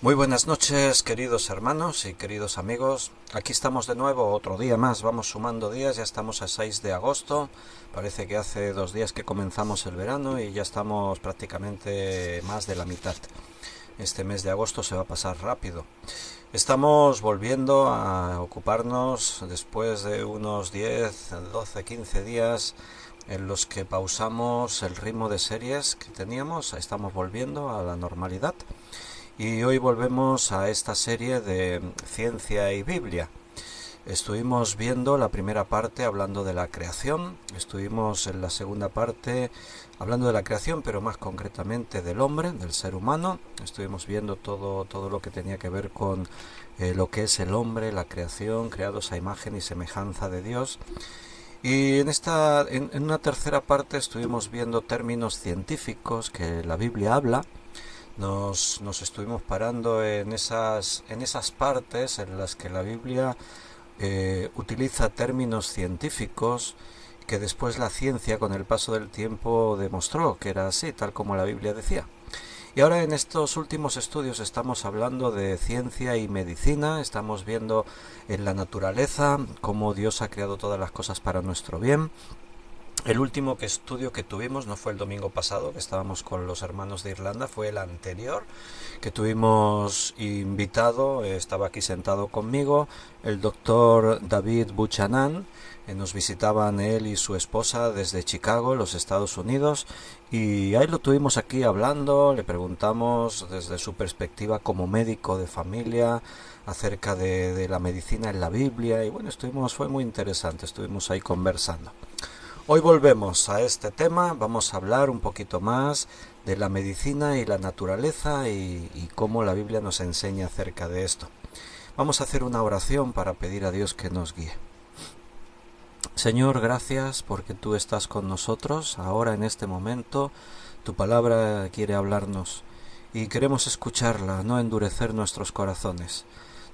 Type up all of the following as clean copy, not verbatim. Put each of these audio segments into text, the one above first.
Muy buenas noches, queridos hermanos y queridos amigos. Aquí estamos de nuevo, otro día más. Vamos sumando días, ya estamos a 6 de agosto. Parece que hace 2 días que comenzamos el verano y ya estamos prácticamente más de la mitad. Este mes de agosto se va a pasar rápido. Estamos volviendo a ocuparnos después de unos 10, 12, 15 días en los que pausamos el ritmo de series que teníamos. Estamos volviendo a la normalidad. Y hoy volvemos a esta serie de ciencia y Biblia. Estuvimos viendo la primera parte hablando de la creación, estuvimos en la segunda parte hablando de la creación, pero más concretamente del hombre, del ser humano. Estuvimos viendo todo lo que tenía que ver con lo que es el hombre, la creación, creados a imagen y semejanza de Dios. Y en una tercera parte estuvimos viendo términos científicos que la Biblia habla. Nos estuvimos parando en esas partes en las que la Biblia utiliza términos científicos que después la ciencia con el paso del tiempo demostró que era así, tal como la Biblia decía. Y ahora en estos últimos estudios estamos hablando de ciencia y medicina, estamos viendo en la naturaleza cómo Dios ha creado todas las cosas para nuestro bien. El último estudio que tuvimos no fue el domingo pasado, que estábamos con los hermanos de Irlanda, fue el anterior, que tuvimos invitado, estaba aquí sentado conmigo, el doctor David Buchanan. Nos visitaban él y su esposa desde Chicago, los Estados Unidos, y ahí lo tuvimos aquí hablando, le preguntamos desde su perspectiva como médico de familia acerca de la medicina en la Biblia, y bueno, fue muy interesante, estuvimos ahí conversando. Hoy volvemos a este tema, vamos a hablar un poquito más de la medicina y la naturaleza y cómo la Biblia nos enseña acerca de esto. Vamos a hacer una oración para pedir a Dios que nos guíe. Señor, gracias porque tú estás con nosotros ahora en este momento. Tu palabra quiere hablarnos y queremos escucharla, no endurecer nuestros corazones.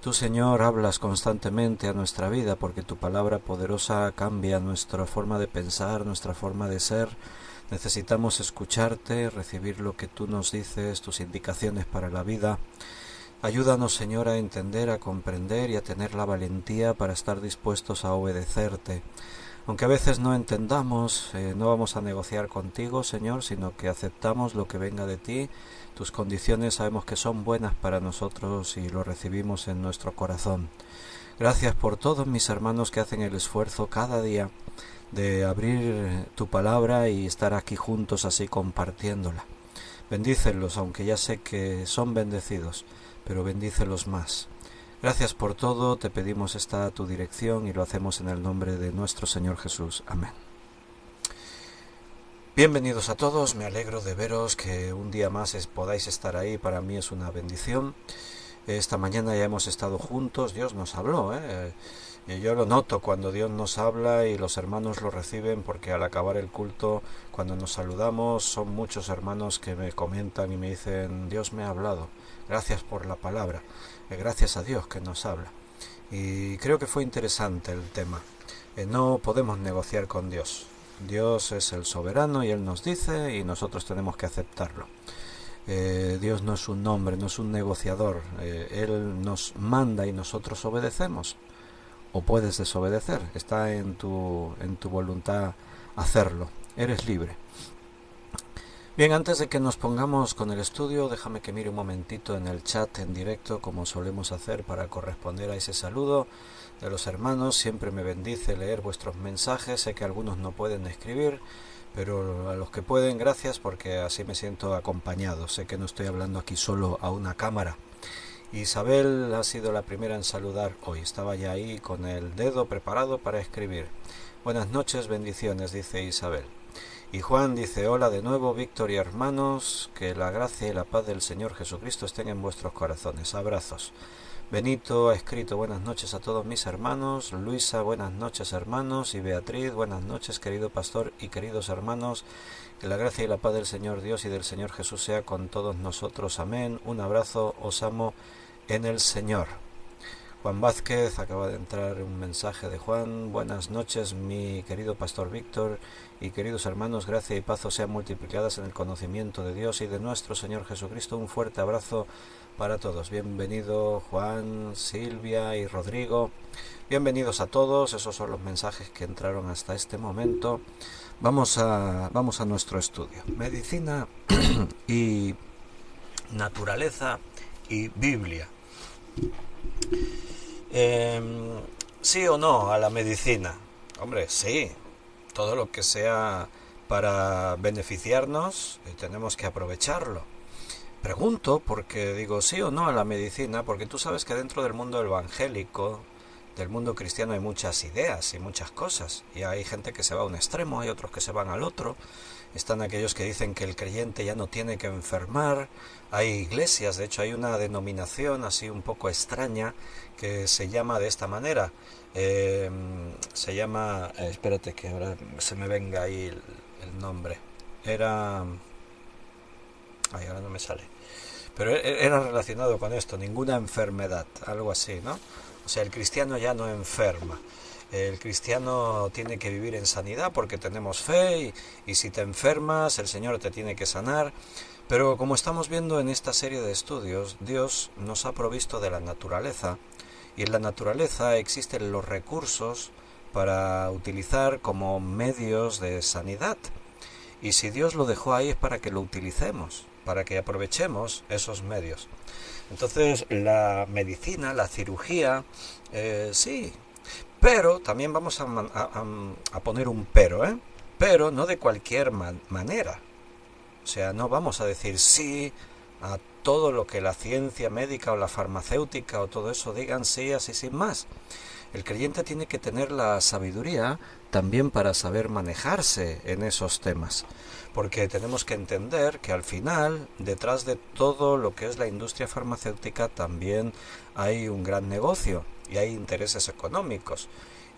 Tú, Señor, hablas constantemente a nuestra vida porque tu palabra poderosa cambia nuestra forma de pensar, nuestra forma de ser. Necesitamos escucharte, recibir lo que tú nos dices, tus indicaciones para la vida. Ayúdanos, Señor, a entender, a comprender y a tener la valentía para estar dispuestos a obedecerte. Aunque a veces no entendamos, no vamos a negociar contigo, Señor, sino que aceptamos lo que venga de ti. Tus condiciones sabemos que son buenas para nosotros y lo recibimos en nuestro corazón. Gracias por todos mis hermanos que hacen el esfuerzo cada día de abrir tu palabra y estar aquí juntos así compartiéndola. Bendícelos, aunque ya sé que son bendecidos, pero bendícelos más. Gracias por todo, te pedimos esta tu dirección y lo hacemos en el nombre de nuestro Señor Jesús. Amén. Bienvenidos a todos, me alegro de veros, que un día más podáis estar ahí, para mí es una bendición. Esta mañana ya hemos estado juntos, Dios nos habló, y yo lo noto cuando Dios nos habla y los hermanos lo reciben, porque al acabar el culto, cuando nos saludamos, son muchos hermanos que me comentan y me dicen: Dios me ha hablado, gracias por la palabra, gracias a Dios que nos habla. Y creo que fue interesante el tema. No podemos negociar con Dios. Dios es el soberano y Él nos dice y nosotros tenemos que aceptarlo. Dios no es un hombre, no es un negociador. Él nos manda y nosotros obedecemos. O puedes desobedecer, está en tu voluntad hacerlo. Eres libre. Bien, antes de que nos pongamos con el estudio, déjame que mire un momentito en el chat en directo, como solemos hacer para corresponder a ese saludo de los hermanos. Siempre me bendice leer vuestros mensajes, sé que algunos no pueden escribir, pero a los que pueden, gracias, porque así me siento acompañado. Sé que no estoy hablando aquí solo a una cámara. Isabel ha sido la primera en saludar hoy, estaba ya ahí con el dedo preparado para escribir. Buenas noches, bendiciones, dice Isabel. Y Juan dice: hola de nuevo, Víctor y hermanos, que la gracia y la paz del Señor Jesucristo estén en vuestros corazones. Abrazos. Benito ha escrito: buenas noches a todos mis hermanos. Luisa: buenas noches hermanos. Y Beatriz: buenas noches querido pastor y queridos hermanos. Que la gracia y la paz del Señor Dios y del Señor Jesús sea con todos nosotros. Amén. Un abrazo, os amo en el Señor. Juan Vázquez, acaba de entrar un mensaje de Juan. Buenas noches, mi querido pastor Víctor y queridos hermanos, gracia y paz os sean multiplicadas en el conocimiento de Dios y de nuestro Señor Jesucristo. Un fuerte abrazo para todos. Bienvenido Juan, Silvia y Rodrigo. Bienvenidos a todos. Esos son los mensajes que entraron hasta este momento. Vamos a nuestro estudio. Medicina y naturaleza y Biblia. ¿Sí o no a la medicina? Hombre, sí. Todo lo que sea para beneficiarnos, tenemos que aprovecharlo. Pregunto porque digo sí o no a la medicina, porque tú sabes que dentro del mundo evangélico, del mundo cristiano, hay muchas ideas y muchas cosas. Y hay gente que se va a un extremo, hay otros que se van al otro. Están aquellos que dicen que el creyente ya no tiene que enfermar. Hay iglesias, de hecho hay una denominación así un poco extraña que se llama de esta manera. Se llama... espérate que ahora se me venga ahí el nombre. Era... ay, ahora no me sale. Pero era relacionado con esto, ninguna enfermedad, algo así, ¿no? O sea, el cristiano ya no enferma. El cristiano tiene que vivir en sanidad porque tenemos fe y si te enfermas, el Señor te tiene que sanar. Pero como estamos viendo en esta serie de estudios, Dios nos ha provisto de la naturaleza y en la naturaleza existen los recursos para utilizar como medios de sanidad. Y si Dios lo dejó ahí es para que lo utilicemos, para que aprovechemos esos medios. Entonces la medicina, la cirugía, sí, pero también vamos a poner un pero, pero no de cualquier manera. O sea, no vamos a decir sí a todo lo que la ciencia médica o la farmacéutica o todo eso digan sí, así sin más. El creyente tiene que tener la sabiduría también para saber manejarse en esos temas, porque tenemos que entender que al final, detrás de todo lo que es la industria farmacéutica, también hay un gran negocio y hay intereses económicos.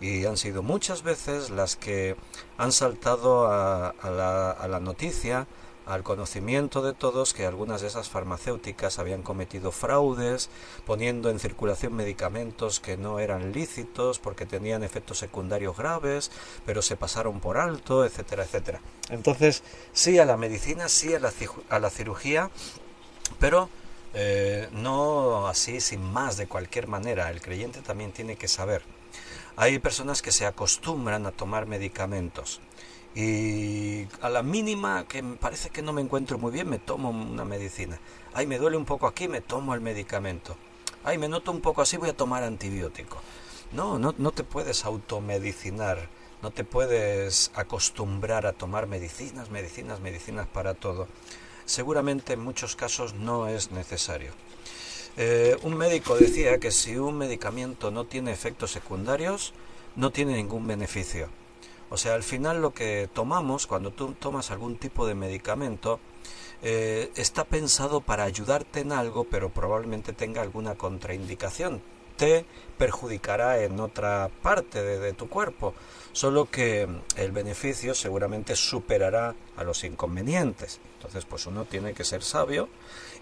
Y han sido muchas veces las que han saltado a la noticia, al conocimiento de todos, que algunas de esas farmacéuticas habían cometido fraudes, poniendo en circulación medicamentos que no eran lícitos porque tenían efectos secundarios graves, pero se pasaron por alto, etcétera, etcétera. Entonces, sí a la medicina, sí a la cirugía, pero no así sin más, de cualquier manera. El creyente también tiene que saber. Hay personas que se acostumbran a tomar medicamentos y a la mínima que me parece que no me encuentro muy bien, me tomo una medicina. Ay, me duele un poco aquí, me tomo el medicamento. Ay, me noto un poco así, voy a tomar antibiótico. No te puedes automedicinar, no te puedes acostumbrar a tomar medicinas para todo. Seguramente en muchos casos no es necesario. Un médico decía que si un medicamento no tiene efectos secundarios, no tiene ningún beneficio. O sea, al final lo que tomamos, cuando tú tomas algún tipo de medicamento, está pensado para ayudarte en algo, pero probablemente tenga alguna contraindicación. Te perjudicará en otra parte de tu cuerpo, solo que el beneficio seguramente superará a los inconvenientes. Entonces, pues uno tiene que ser sabio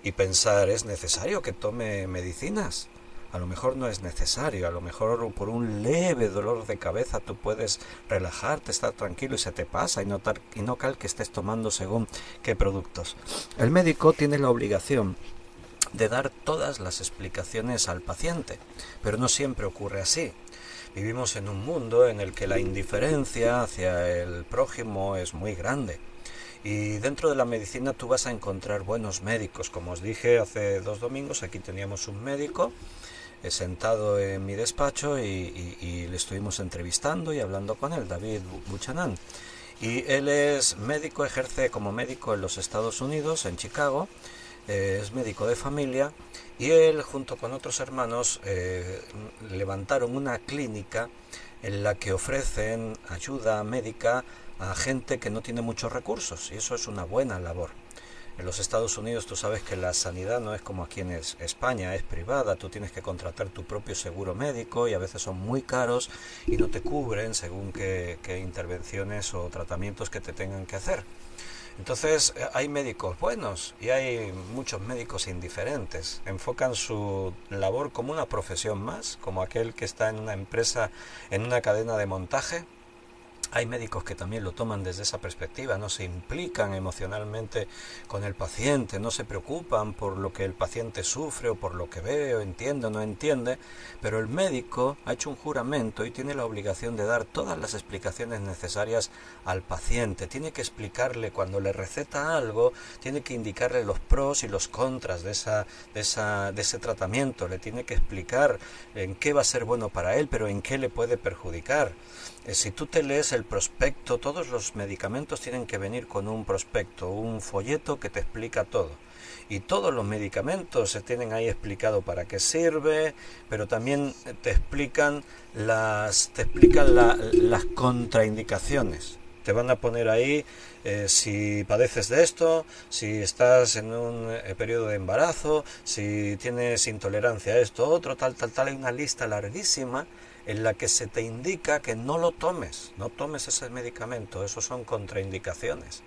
y pensar, ¿es necesario que tome medicinas? A lo mejor no es necesario, a lo mejor por un leve dolor de cabeza tú puedes relajarte, estar tranquilo y se te pasa y no cal que estés tomando según qué productos. El médico tiene la obligación de dar todas las explicaciones al paciente, pero no siempre ocurre así. Vivimos en un mundo en el que la indiferencia hacia el prójimo es muy grande. Y dentro de la medicina tú vas a encontrar buenos médicos. Como os dije hace 2 domingos, aquí teníamos un médico sentado en mi despacho y le estuvimos entrevistando y hablando con él, David Buchanan. Y él es médico, ejerce como médico en los Estados Unidos, en Chicago, es médico de familia y él junto con otros hermanos levantaron una clínica en la que ofrecen ayuda médica a gente que no tiene muchos recursos y eso es una buena labor. En los Estados Unidos tú sabes que la sanidad no es como aquí en España, es privada, tú tienes que contratar tu propio seguro médico y a veces son muy caros y no te cubren según qué intervenciones o tratamientos que te tengan que hacer. Entonces hay médicos buenos y hay muchos médicos indiferentes. Enfocan su labor como una profesión más, como aquel que está en una empresa, en una cadena de montaje. Hay médicos que también lo toman desde esa perspectiva, no se implican emocionalmente con el paciente, no se preocupan por lo que el paciente sufre o por lo que ve o entiende o no entiende, pero el médico ha hecho un juramento y tiene la obligación de dar todas las explicaciones necesarias al paciente. Tiene que explicarle cuando le receta algo, tiene que indicarle los pros y los contras de ese tratamiento, le tiene que explicar en qué va a ser bueno para él, pero en qué le puede perjudicar. Si tú te lees el prospecto, todos los medicamentos tienen que venir con un prospecto, un folleto que te explica todo. Y todos los medicamentos se tienen ahí explicado para qué sirve, pero también te explican las contraindicaciones. Te van a poner ahí si padeces de esto, si estás en un periodo de embarazo, si tienes intolerancia a esto, otro, tal. Hay una lista larguísima en la que se te indica que no lo tomes, no tomes ese medicamento, esos son contraindicaciones.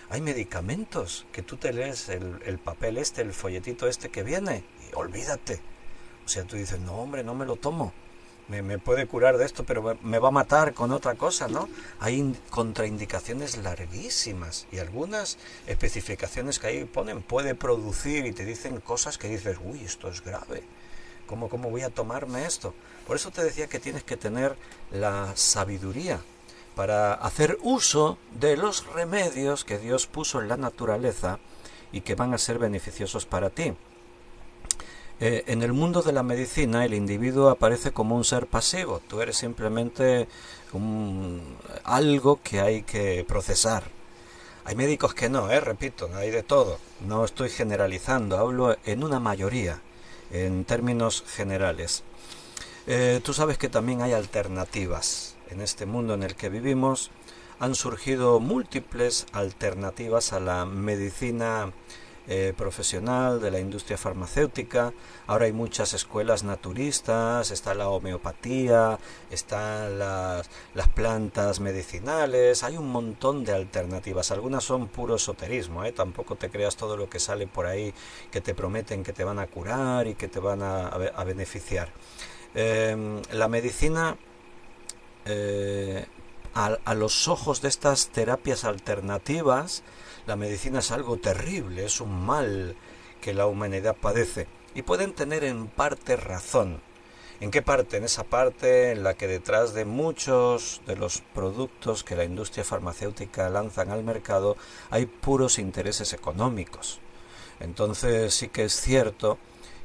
Hay medicamentos que tú te lees el papel el folletito que viene y olvídate. O sea, tú dices, no hombre, no me lo tomo. Me puede curar de esto, pero me va a matar con otra cosa, ¿no? Hay contraindicaciones larguísimas y algunas especificaciones que ahí ponen, puede producir y te dicen cosas que dices, uy, esto es grave. ¿Cómo voy a tomarme esto? Por eso te decía que tienes que tener la sabiduría para hacer uso de los remedios que Dios puso en la naturaleza y que van a ser beneficiosos para ti. En el mundo de la medicina el individuo aparece como un ser pasivo. Tú eres simplemente algo que hay que procesar. Hay médicos que no, repito, hay de todo. No estoy generalizando, hablo en una mayoría, en términos generales. Tú sabes que también hay alternativas. En este mundo en el que vivimos han surgido múltiples alternativas a la medicina profesional, de la industria farmacéutica. Ahora hay muchas escuelas naturistas, está la homeopatía, están las plantas medicinales, hay un montón de alternativas. Algunas son puro esoterismo, tampoco te creas todo lo que sale por ahí que te prometen que te van a curar y que te van a beneficiar. La medicina a los ojos de estas terapias alternativas, la medicina es algo terrible, es un mal que la humanidad padece. Y pueden tener en parte razón. ¿En qué parte? En esa parte en la que detrás de muchos de los productos que la industria farmacéutica lanzan al mercado hay puros intereses económicos. Entonces sí que es cierto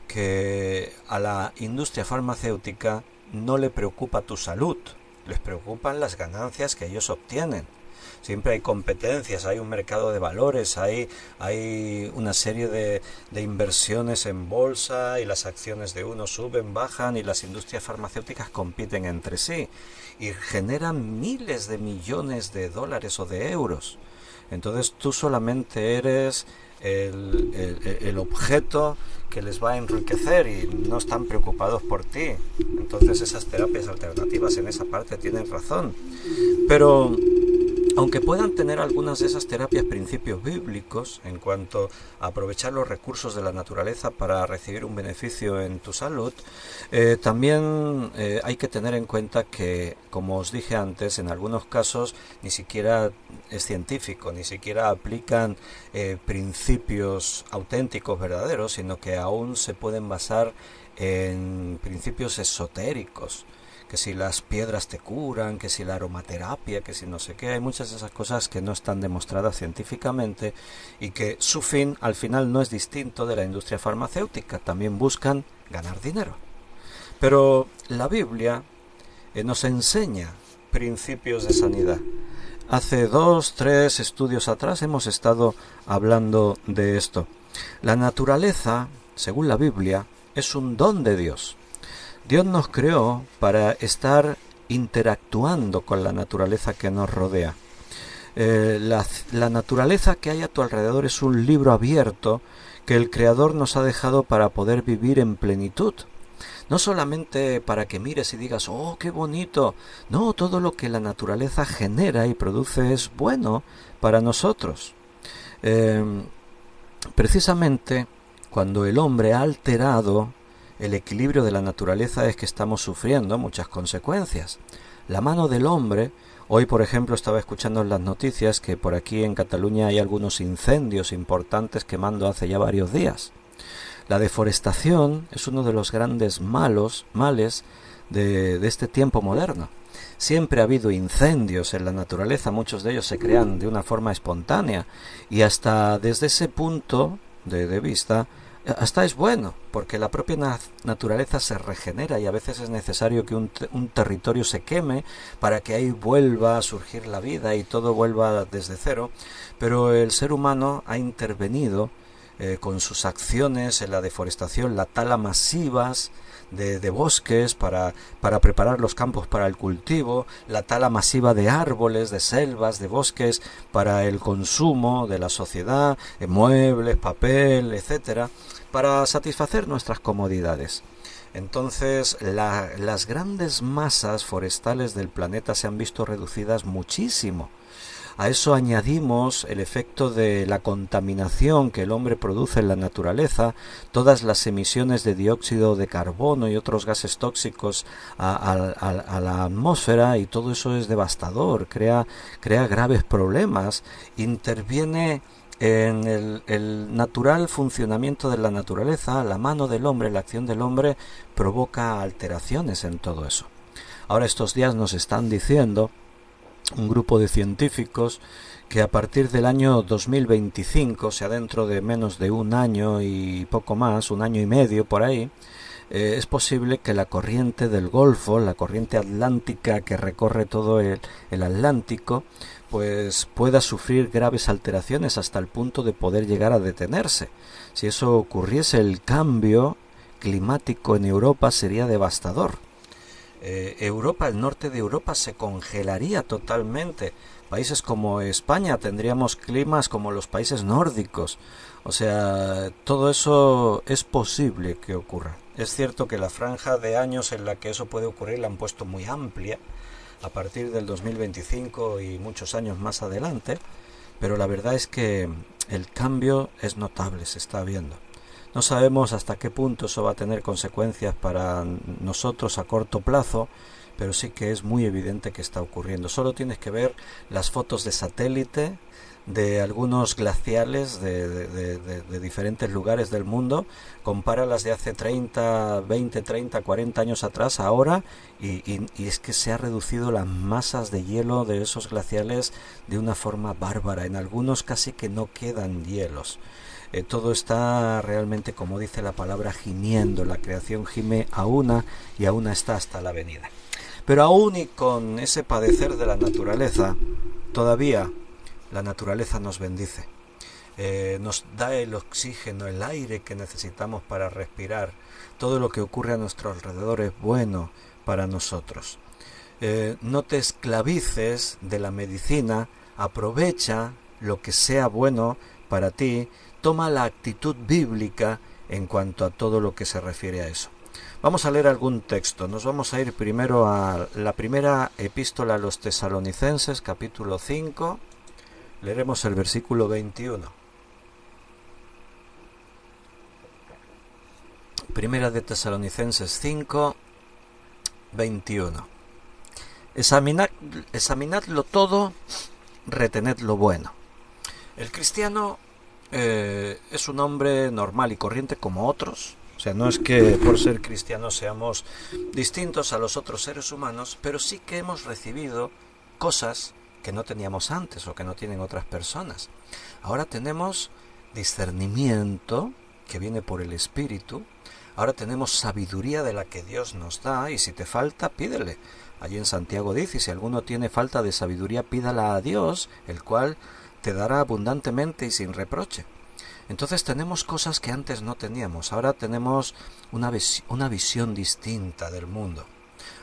que a la industria farmacéutica no le preocupa tu salud, les preocupan las ganancias que ellos obtienen. Siempre hay competencias, hay un mercado de valores, hay una serie de inversiones en bolsa y las acciones de uno suben, bajan y las industrias farmacéuticas compiten entre sí y generan miles de millones de dólares o de euros. Entonces tú solamente eres el objeto que les va a enriquecer y no están preocupados por ti. Entonces esas terapias alternativas en esa parte tienen razón. Pero aunque puedan tener algunas de esas terapias principios bíblicos en cuanto a aprovechar los recursos de la naturaleza para recibir un beneficio en tu salud, también hay que tener en cuenta que, como os dije antes, en algunos casos ni siquiera es científico, ni siquiera aplican principios auténticos, verdaderos, sino que aún se pueden basar en principios esotéricos. Que si las piedras te curan, que si la aromaterapia, que si no sé qué, hay muchas de esas cosas que no están demostradas científicamente y que su fin al final no es distinto de la industria farmacéutica, también buscan ganar dinero. Pero la Biblia nos enseña principios de sanidad. Hace 2-3 estudios atrás hemos estado hablando de esto. La naturaleza, según la Biblia, es un don de Dios. Dios nos creó para estar interactuando con la naturaleza que nos rodea. La naturaleza que hay a tu alrededor es un libro abierto que el Creador nos ha dejado para poder vivir en plenitud. No solamente para que mires y digas, ¡oh, qué bonito! No, todo lo que la naturaleza genera y produce es bueno para nosotros. Precisamente cuando el hombre ha alterado el equilibrio de la naturaleza es que estamos sufriendo muchas consecuencias. La mano del hombre, hoy por ejemplo estaba escuchando en las noticias que por aquí en Cataluña hay algunos incendios importantes quemando hace ya varios días. La deforestación es uno de los grandes males de este tiempo moderno. Siempre ha habido incendios en la naturaleza, muchos de ellos se crean de una forma espontánea y hasta desde ese punto de vista hasta es bueno, porque la propia naturaleza se regenera y a veces es necesario que un territorio se queme para que ahí vuelva a surgir la vida y todo vuelva desde cero, pero el ser humano ha intervenido con sus acciones en la deforestación, la tala masivas de bosques para preparar los campos para el cultivo, la tala masiva de árboles, de selvas, de bosques para el consumo de la sociedad, muebles, papel, etcétera, para satisfacer nuestras comodidades. Entonces, las grandes masas forestales del planeta se han visto reducidas muchísimo. A eso añadimos el efecto de la contaminación que el hombre produce en la naturaleza, todas las emisiones de dióxido de carbono y otros gases tóxicos a la atmósfera, y todo eso es devastador, crea graves problemas, interviene en el natural funcionamiento de la naturaleza. La mano del hombre, la acción del hombre provoca alteraciones en todo eso. Ahora estos días nos están diciendo un grupo de científicos que a partir del año 2025, o sea dentro de menos de un año y poco más, un año y medio por ahí, es posible que la corriente del Golfo, la corriente atlántica que recorre todo el Atlántico, pues pueda sufrir graves alteraciones hasta el punto de poder llegar a detenerse. Si eso ocurriese, el cambio climático en Europa sería devastador. Europa, el norte de Europa se congelaría totalmente. Países como España tendríamos climas como los países nórdicos. O sea, todo eso es posible que ocurra. Es cierto que la franja de años en la que eso puede ocurrir la han puesto muy amplia, a partir del 2025 y muchos años más adelante, pero la verdad es que el cambio es notable, se está viendo. No sabemos hasta qué punto eso va a tener consecuencias para nosotros a corto plazo, pero sí que es muy evidente que está ocurriendo. Solo tienes que ver las fotos de satélite de algunos glaciales de diferentes lugares del mundo, compáralas de hace 20, 30, 40 años atrás, ahora, y es que se ha reducido las masas de hielo de esos glaciales de una forma bárbara. En algunos casi que no quedan hielos. Todo está realmente, como dice la palabra, gimiendo. La creación gime a una y a una está hasta la venida. Pero aún y con ese padecer de la naturaleza, todavía la naturaleza nos bendice. Nos da el oxígeno, el aire que necesitamos para respirar. Todo lo que ocurre a nuestro alrededor es bueno para nosotros. No te esclavices de la medicina, aprovecha lo que sea bueno para ti. Toma la actitud bíblica en cuanto a todo lo que se refiere a eso. Vamos a leer algún texto. Nos vamos a ir primero a la primera epístola a los Tesalonicenses, capítulo 5. Leeremos el versículo 21. Primera de Tesalonicenses 5, 21. Examinadlo todo, retened lo bueno. El cristiano es un hombre normal y corriente como otros. O sea, no es que por ser cristianos seamos distintos a los otros seres humanos, pero sí que hemos recibido cosas que no teníamos antes o que no tienen otras personas. Ahora tenemos discernimiento que viene por el Espíritu. Ahora tenemos sabiduría de la que Dios nos da, y si te falta, pídele. Allí en Santiago dice, si alguno tiene falta de sabiduría, pídala a Dios, el cual te dará abundantemente y sin reproche. Entonces tenemos cosas que antes no teníamos. Ahora tenemos una visión distinta del mundo.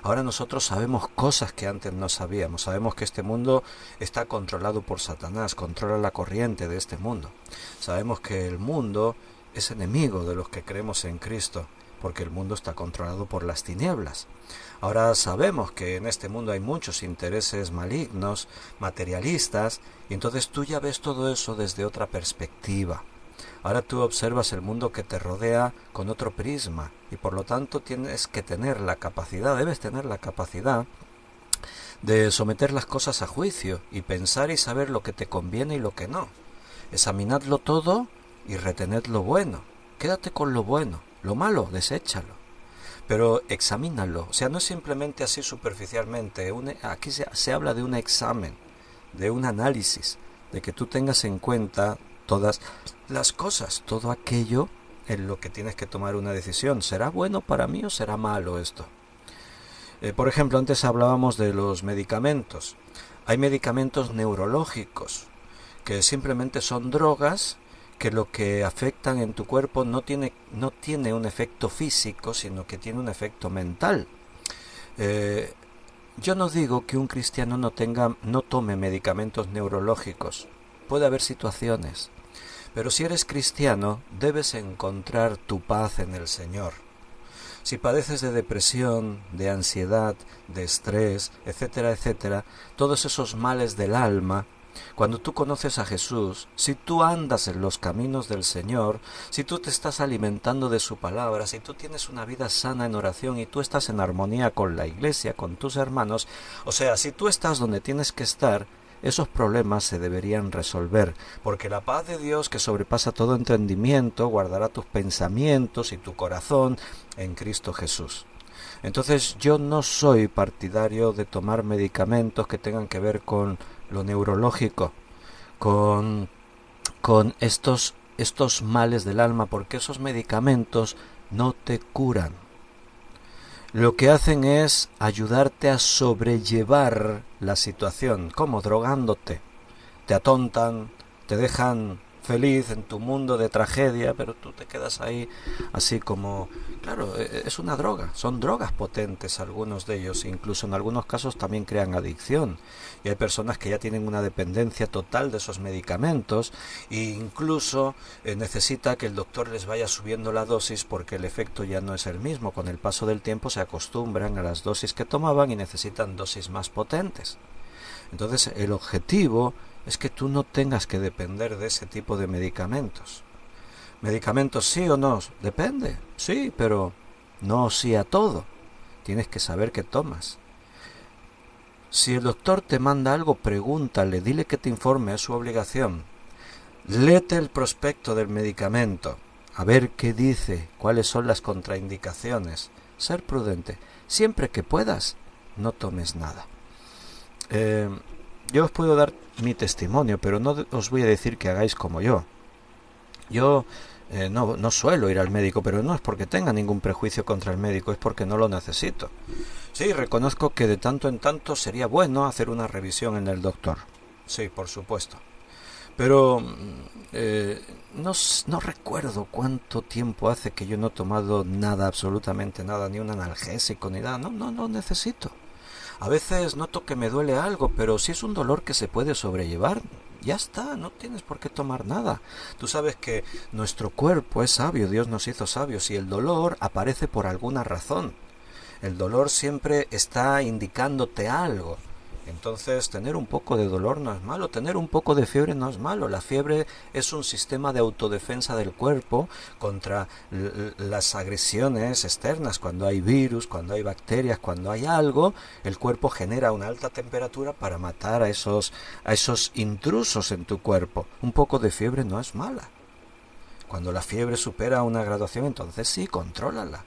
Ahora nosotros sabemos cosas que antes no sabíamos. Sabemos que este mundo está controlado por Satanás, controla la corriente de este mundo. Sabemos que el mundo es enemigo de los que creemos en Cristo, porque el mundo está controlado por las tinieblas. Ahora sabemos que en este mundo hay muchos intereses malignos, materialistas, y entonces tú ya ves todo eso desde otra perspectiva. Ahora tú observas el mundo que te rodea con otro prisma, y por lo tanto tienes que tener la capacidad, debes tener la capacidad de someter las cosas a juicio y pensar y saber lo que te conviene y lo que no. Examinadlo todo y retened lo bueno. Quédate con lo bueno, lo malo, deséchalo. Pero examínalo, o sea, no es simplemente así superficialmente. Aquí se habla de un examen, de un análisis, de que tú tengas en cuenta todas las cosas, todo aquello en lo que tienes que tomar una decisión. ¿Será bueno para mí o será malo esto? Por ejemplo, antes hablábamos de los medicamentos. Hay medicamentos neurológicos, que simplemente son drogas que lo que afectan en tu cuerpo no tiene un efecto físico, sino que tiene un efecto mental. Yo no digo que un cristiano no tome medicamentos neurológicos. Puede haber situaciones. Pero si eres cristiano, debes encontrar tu paz en el Señor. Si padeces de depresión, de ansiedad, de estrés, etcétera, etcétera, todos esos males del alma, cuando tú conoces a Jesús, si tú andas en los caminos del Señor, si tú te estás alimentando de su palabra, si tú tienes una vida sana en oración y tú estás en armonía con la iglesia, con tus hermanos, o sea, si tú estás donde tienes que estar, esos problemas se deberían resolver, porque la paz de Dios, que sobrepasa todo entendimiento, guardará tus pensamientos y tu corazón en Cristo Jesús. Entonces yo no soy partidario de tomar medicamentos que tengan que ver con lo neurológico, con estos males del alma, porque esos medicamentos no te curan. Lo que hacen es ayudarte a sobrellevar la situación, como drogándote. Te atontan, te dejan feliz en tu mundo de tragedia, pero tú te quedas ahí así como... Claro, es una droga, son drogas potentes algunos de ellos, incluso en algunos casos también crean adicción. Y hay personas que ya tienen una dependencia total de esos medicamentos e incluso necesita que el doctor les vaya subiendo la dosis porque el efecto ya no es el mismo. Con el paso del tiempo se acostumbran a las dosis que tomaban y necesitan dosis más potentes. Entonces el objetivo es que tú no tengas que depender de ese tipo de medicamentos. ¿Medicamentos sí o no? Depende, sí, pero no sí a todo. Tienes que saber qué tomas. Si el doctor te manda algo, pregúntale, dile que te informe, es su obligación. Léete el prospecto del medicamento, a ver qué dice, cuáles son las contraindicaciones. Ser prudente. Siempre que puedas, no tomes nada. Yo os puedo dar mi testimonio, pero no os voy a decir que hagáis como yo. Yo no suelo ir al médico, pero no es porque tenga ningún prejuicio contra el médico, es porque no lo necesito. Sí, reconozco que de tanto en tanto sería bueno hacer una revisión en el doctor. Sí, por supuesto. Pero no recuerdo cuánto tiempo hace que yo no he tomado nada, absolutamente nada, ni un analgésico, ni nada. No lo necesito. A veces noto que me duele algo, pero si es un dolor que se puede sobrellevar, ya está, no tienes por qué tomar nada. Tú sabes que nuestro cuerpo es sabio, Dios nos hizo sabios y el dolor aparece por alguna razón. El dolor siempre está indicándote algo. Entonces, tener un poco de dolor no es malo, tener un poco de fiebre no es malo. La fiebre es un sistema de autodefensa del cuerpo contra las agresiones externas. Cuando hay virus, cuando hay bacterias, cuando hay algo, el cuerpo genera una alta temperatura para matar a esos intrusos en tu cuerpo. Un poco de fiebre no es mala. Cuando la fiebre supera una graduación, entonces sí, contrólala.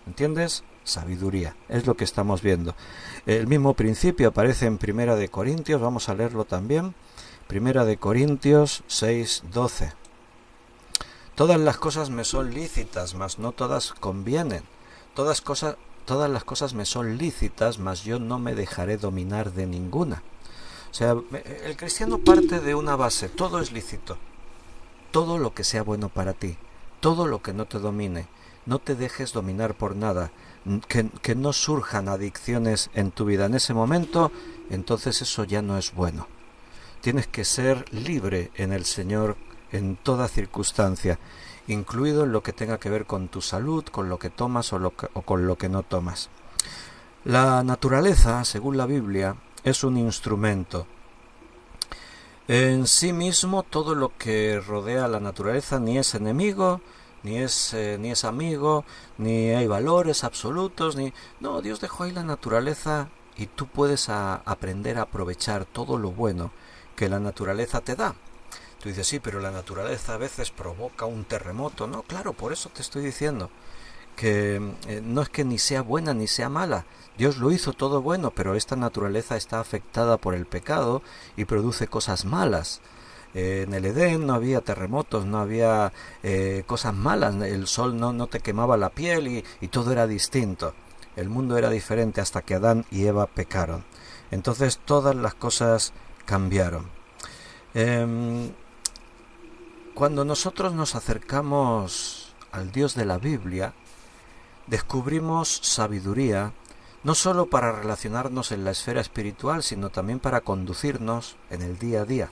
¿Entiendes? Sabiduría, es lo que estamos viendo. El mismo principio aparece en Primera de Corintios, vamos a leerlo también. Primera de Corintios 6:12. Todas las cosas me son lícitas, mas no todas convienen. Todas las cosas me son lícitas, mas yo no me dejaré dominar de ninguna. O sea, el cristiano parte de una base, todo es lícito. Todo lo que sea bueno para ti, todo lo que no te domine. No te dejes dominar por nada, que no surjan adicciones en tu vida en ese momento, entonces eso ya no es bueno. Tienes que ser libre en el Señor en toda circunstancia incluido en lo que tenga que ver con tu salud, con lo que tomas o con lo que no tomas. La naturaleza, según la Biblia, es un instrumento. En sí mismo, todo lo que rodea a la naturaleza ni es enemigo, ni es amigo, ni hay valores absolutos, No, Dios dejó ahí la naturaleza y tú puedes aprender a aprovechar todo lo bueno que la naturaleza te da. Tú dices, sí, pero la naturaleza a veces provoca un terremoto. No, claro, por eso te estoy diciendo que no es que ni sea buena ni sea mala. Dios lo hizo todo bueno, pero esta naturaleza está afectada por el pecado y produce cosas malas. En el Edén no había terremotos, no había cosas malas, el sol no te quemaba la piel y todo era distinto. El mundo era diferente hasta que Adán y Eva pecaron. Entonces todas las cosas cambiaron. Cuando nosotros nos acercamos al Dios de la Biblia, descubrimos sabiduría, no solo para relacionarnos en la esfera espiritual, sino también para conducirnos en el día a día.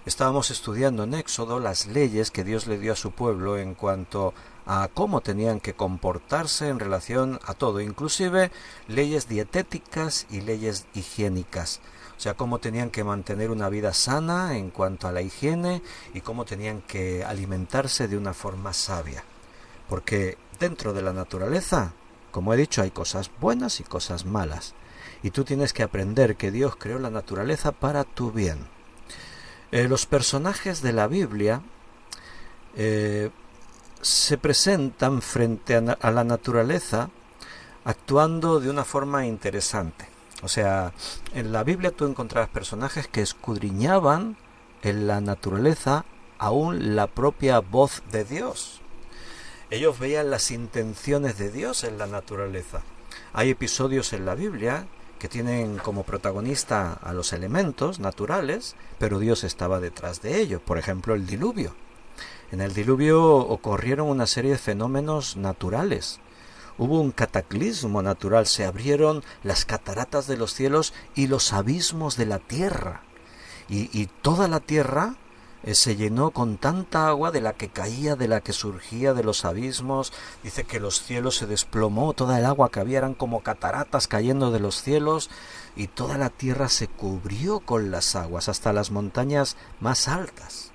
Estábamos estudiando en Éxodo las leyes que Dios le dio a su pueblo en cuanto a cómo tenían que comportarse en relación a todo, inclusive leyes dietéticas y leyes higiénicas. O sea, cómo tenían que mantener una vida sana en cuanto a la higiene y cómo tenían que alimentarse de una forma sabia. Porque dentro de la naturaleza, como he dicho, hay cosas buenas y cosas malas. Y tú tienes que aprender que Dios creó la naturaleza para tu bien. Los personajes de la Biblia se presentan frente a la naturaleza actuando de una forma interesante. O sea, en la Biblia tú encontrabas personajes que escudriñaban en la naturaleza aún la propia voz de Dios. Ellos veían las intenciones de Dios en la naturaleza. Hay episodios en la Biblia que tienen como protagonista a los elementos naturales, pero Dios estaba detrás de ellos. Por ejemplo, el diluvio. En el diluvio ocurrieron una serie de fenómenos naturales. Hubo un cataclismo natural, se abrieron las cataratas de los cielos y los abismos de la tierra. Y toda la tierra se llenó con tanta agua de la que caía, de la que surgía de los abismos. Dice que los cielos se desplomó, toda el agua que había eran como cataratas cayendo de los cielos y toda la tierra se cubrió con las aguas hasta las montañas más altas.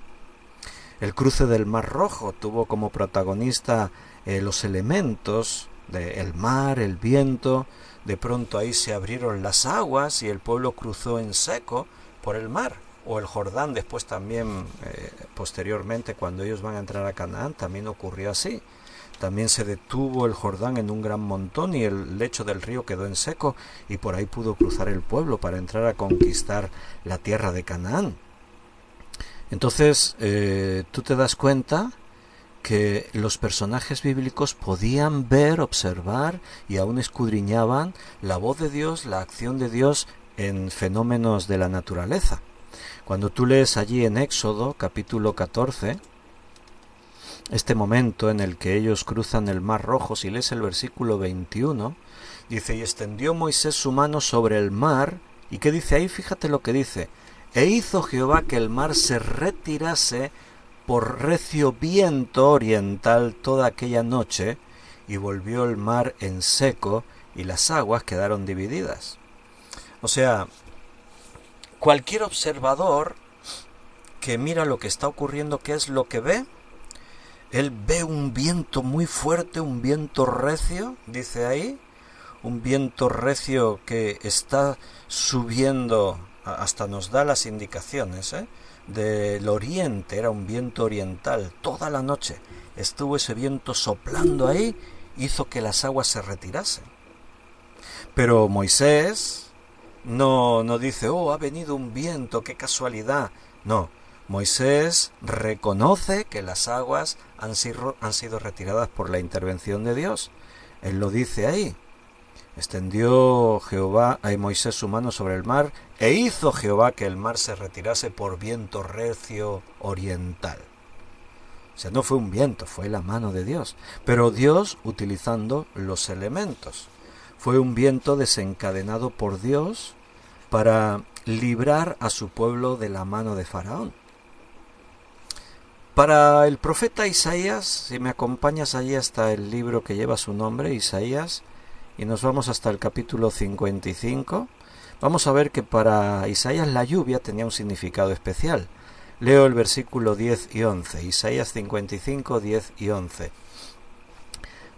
El cruce del Mar Rojo tuvo como protagonista los elementos del mar, el viento. De pronto ahí se abrieron las aguas y el pueblo cruzó en seco por el mar. O el Jordán después también, posteriormente, cuando ellos van a entrar a Canaán, también ocurrió así. También se detuvo el Jordán en un gran montón y el lecho del río quedó en seco y por ahí pudo cruzar el pueblo para entrar a conquistar la tierra de Canaán. Entonces, tú te das cuenta que los personajes bíblicos podían ver, observar y aún escudriñaban la voz de Dios, la acción de Dios en fenómenos de la naturaleza. Cuando tú lees allí en Éxodo, capítulo 14, este momento en el que ellos cruzan el Mar Rojo, si lees el versículo 21, dice, y extendió Moisés su mano sobre el mar, ¿y qué dice ahí? Fíjate lo que dice, e hizo Jehová que el mar se retirase por recio viento oriental toda aquella noche, y volvió el mar en seco, y las aguas quedaron divididas. O sea, cualquier observador que mira lo que está ocurriendo, ¿qué es lo que ve? Él ve un viento muy fuerte, un viento recio, dice ahí, un viento recio que está subiendo, hasta nos da las indicaciones, del oriente, era un viento oriental, toda la noche estuvo ese viento soplando ahí, hizo que las aguas se retirasen. Pero Moisés no dice, oh, ha venido un viento, qué casualidad. No, Moisés reconoce que las aguas han sido retiradas por la intervención de Dios. Él lo dice ahí. Extendió Jehová a Moisés su mano sobre el mar, e hizo Jehová que el mar se retirase por viento recio oriental. O sea, no fue un viento, fue la mano de Dios. Pero Dios utilizando los elementos. Fue un viento desencadenado por Dios para librar a su pueblo de la mano de Faraón. Para el profeta Isaías, si me acompañas allí hasta el libro que lleva su nombre, Isaías, y nos vamos hasta el capítulo 55, vamos a ver que para Isaías la lluvia tenía un significado especial. Leo el versículo 10 y 11, Isaías 55, 10 y 11.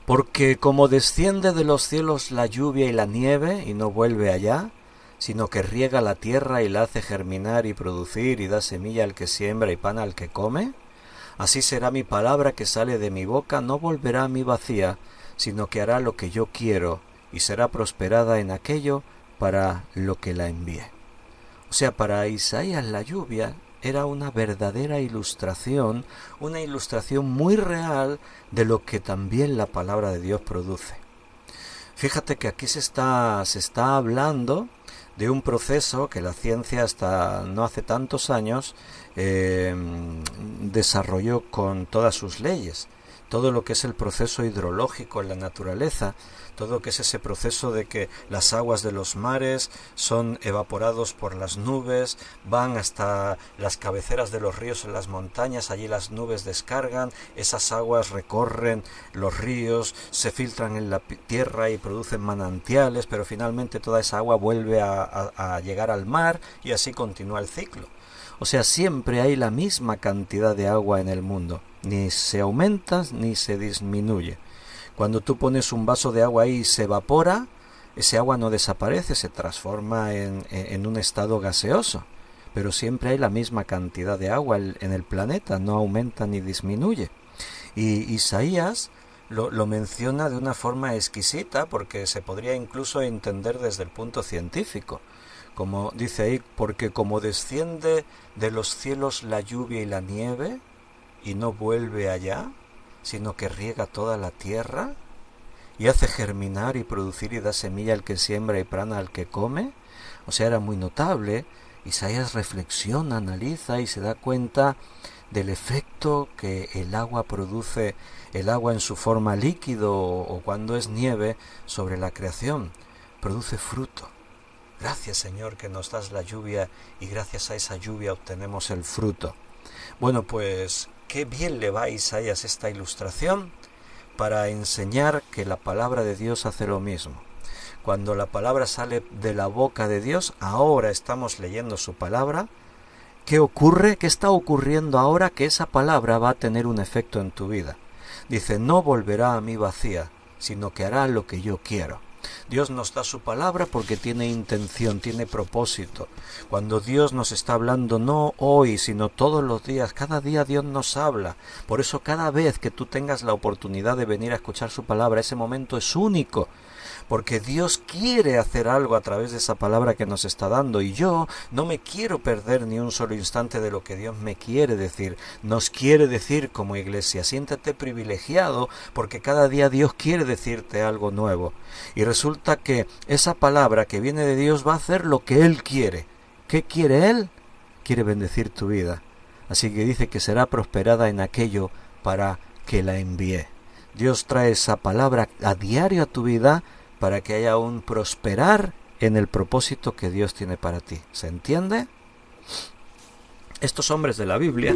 Porque como desciende de los cielos la lluvia y la nieve y no vuelve allá, sino que riega la tierra y la hace germinar y producir y da semilla al que siembra y pan al que come, así será mi palabra que sale de mi boca, no volverá a mí vacía, sino que hará lo que yo quiero y será prosperada en aquello para lo que la envíe. O sea, para Isaías la lluvia era una verdadera ilustración, una ilustración muy real de lo que también la palabra de Dios produce. Fíjate que aquí se está hablando de un proceso que la ciencia hasta no hace tantos años desarrolló con todas sus leyes. Todo lo que es el proceso hidrológico en la naturaleza, todo lo que es ese proceso de que las aguas de los mares son evaporados por las nubes, van hasta las cabeceras de los ríos en las montañas, allí las nubes descargan, esas aguas recorren los ríos, se filtran en la tierra y producen manantiales, pero finalmente toda esa agua vuelve a llegar al mar y así continúa el ciclo. O sea, siempre hay la misma cantidad de agua en el mundo, ni se aumenta ni se disminuye. Cuando tú pones un vaso de agua ahí y se evapora, ese agua no desaparece, se transforma en un estado gaseoso. Pero siempre hay la misma cantidad de agua en el planeta, no aumenta ni disminuye. Y Isaías lo menciona de una forma exquisita porque se podría incluso entender desde el punto científico. Como dice ahí, porque como desciende de los cielos la lluvia y la nieve y no vuelve allá, sino que riega toda la tierra y hace germinar y producir y da semilla al que siembra y pan al que come. O sea, era muy notable. Isaías reflexiona, analiza y se da cuenta del efecto que el agua produce, el agua en su forma líquido o cuando es nieve sobre la creación. Produce fruto. Gracias, Señor, que nos das la lluvia y gracias a esa lluvia obtenemos el fruto. Bueno, pues qué bien le va a Isaías esta ilustración para enseñar que la palabra de Dios hace lo mismo. Cuando la palabra sale de la boca de Dios, ahora estamos leyendo su palabra. ¿Qué ocurre? ¿Qué está ocurriendo ahora? Que esa palabra va a tener un efecto en tu vida. Dice, no volverá a mí vacía, sino que hará lo que yo quiero. Dios nos da su palabra porque tiene intención, tiene propósito. Cuando Dios nos está hablando, no hoy, sino todos los días, cada día Dios nos habla. Por eso cada vez que tú tengas la oportunidad de venir a escuchar su palabra, ese momento es único. Porque Dios quiere hacer algo a través de esa palabra que nos está dando y yo no me quiero perder ni un solo instante de lo que Dios me quiere decir, nos quiere decir como iglesia. Siéntate privilegiado porque cada día Dios quiere decirte algo nuevo y resulta que esa palabra que viene de Dios va a hacer lo que Él quiere. ¿Qué quiere Él? Quiere bendecir tu vida, así que dice que será prosperada en aquello para que la envíe. Dios trae esa palabra a diario a tu vida para que haya un prosperar en el propósito que Dios tiene para ti. ¿Se entiende? Estos hombres de la Biblia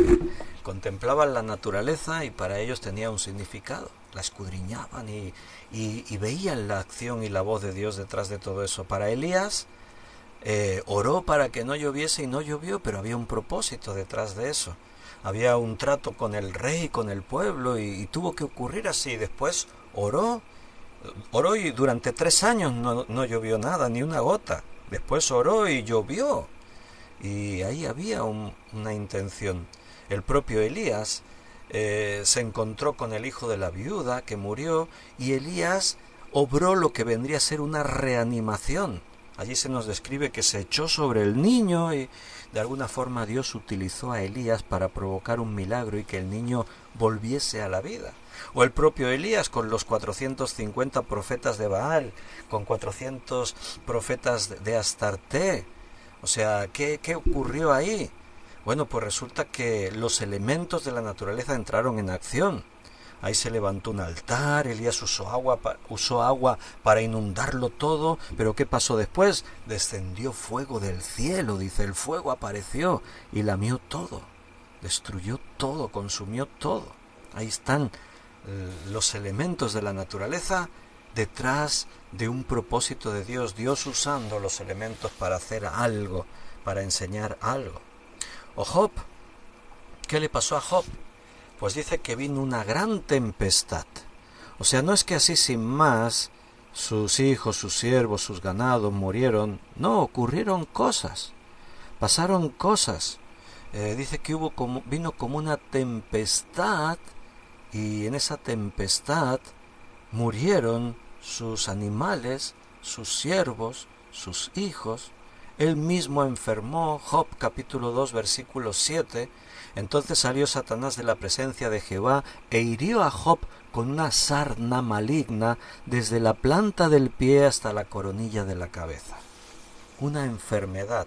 contemplaban la naturaleza y para ellos tenía un significado. La escudriñaban y veían la acción y la voz de Dios detrás de todo eso. Para Elías oró para que no lloviese y no llovió, pero había un propósito detrás de eso. Había un trato con el rey, con el pueblo y tuvo que ocurrir así. Después oró y durante 3 años no llovió nada, ni una gota. Después oró y llovió. Y ahí había una intención. El propio Elías se encontró con el hijo de la viuda que murió y Elías obró lo que vendría a ser una reanimación. Allí se nos describe que se echó sobre el niño y de alguna forma Dios utilizó a Elías para provocar un milagro y que el niño volviese a la vida. O el propio Elías con los 450 profetas de Baal, con 400 profetas de Astarté. O sea, ¿qué ocurrió ahí? Bueno, pues resulta que los elementos de la naturaleza entraron en acción. Ahí se levantó un altar, Elías usó agua para inundarlo todo, pero ¿qué pasó después? Descendió fuego del cielo, dice, el fuego apareció y lamió todo. destruyó todo, consumió todo. Ahí están los elementos de la naturaleza detrás de un propósito de Dios, Dios usando los elementos para hacer algo, para enseñar algo. O Job, ¿qué le pasó a Job? Pues dice que vino una gran tempestad. O sea, no es que así sin más sus hijos, sus siervos, sus ganados murieron. No, ocurrieron cosas, pasaron cosas. Dice que vino como una tempestad, y en esa tempestad murieron sus animales, sus siervos, sus hijos. Él mismo enfermó. Job capítulo 2 versículo 7. Entonces salió Satanás de la presencia de Jehová e hirió a Job con una sarna maligna desde la planta del pie hasta la coronilla de la cabeza. Una enfermedad.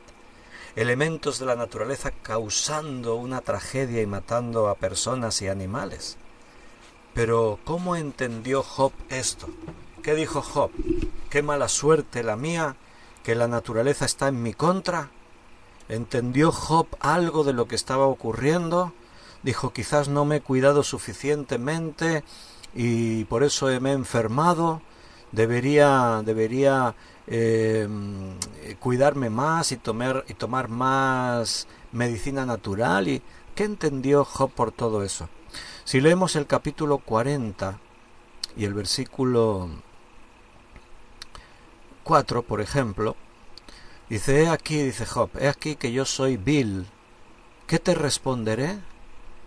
Elementos de la naturaleza causando una tragedia y matando a personas y animales. Pero ¿cómo entendió Job esto? ¿Qué dijo Job? ¿Qué mala suerte la mía, que la naturaleza está en mi contra? ¿Entendió Job algo de lo que estaba ocurriendo? Dijo, quizás no me he cuidado suficientemente y por eso me he enfermado. Debería cuidarme más y tomar más medicina natural. ¿Y qué entendió Job por todo eso? Si leemos el capítulo 40 y el versículo 4, por ejemplo, dice, dice Job, he aquí que yo soy vil. ¿Qué te responderé?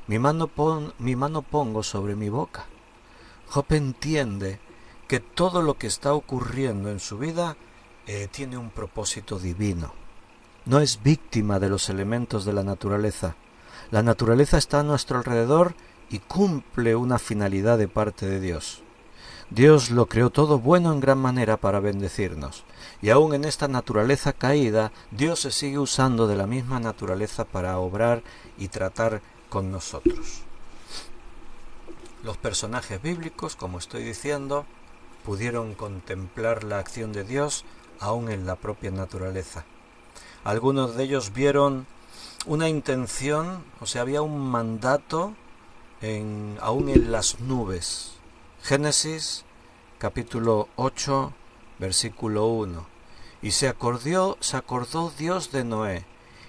Mi mano pongo sobre mi boca. Job entiende que todo lo que está ocurriendo en su vida tiene un propósito divino. No es víctima de los elementos de la naturaleza. La naturaleza está a nuestro alrededor y cumple una finalidad de parte de Dios. Dios lo creó todo bueno en gran manera para bendecirnos. Y aún en esta naturaleza caída, Dios se sigue usando de la misma naturaleza para obrar y tratar con nosotros. Los personajes bíblicos, como estoy diciendo, pudieron contemplar la acción de Dios aún en la propia naturaleza. Algunos de ellos vieron una intención, o sea, había un mandato aún en las nubes. Génesis capítulo 8 versículo 1. Y se acordó Dios de Noé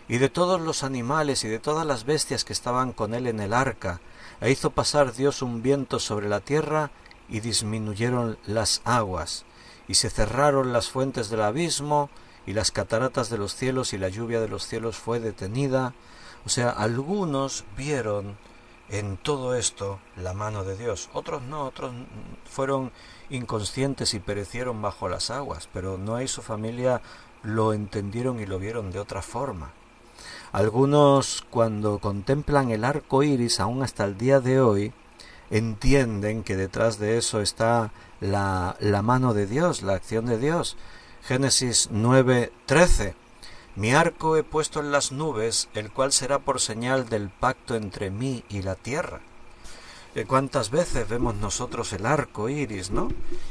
y de todos los animales y de todas las bestias que estaban con él en el arca, e hizo pasar Dios un viento sobre la tierra y disminuyeron las aguas, y se cerraron las fuentes del abismo y las cataratas de los cielos, y la lluvia de los cielos fue detenida. O sea, algunos vieron en todo esto la mano de Dios, otros no, otros fueron inconscientes y perecieron bajo las aguas, pero Noé y su familia lo entendieron y lo vieron de otra forma. Algunos, cuando contemplan el arco iris, aún hasta el día de hoy, entienden que detrás de eso está la mano de Dios, la acción de Dios. Génesis 9:13. Mi arco he puesto en las nubes, el cual será por señal del pacto entre mí y la tierra. ¿Cuántas veces vemos nosotros el arco iris, no?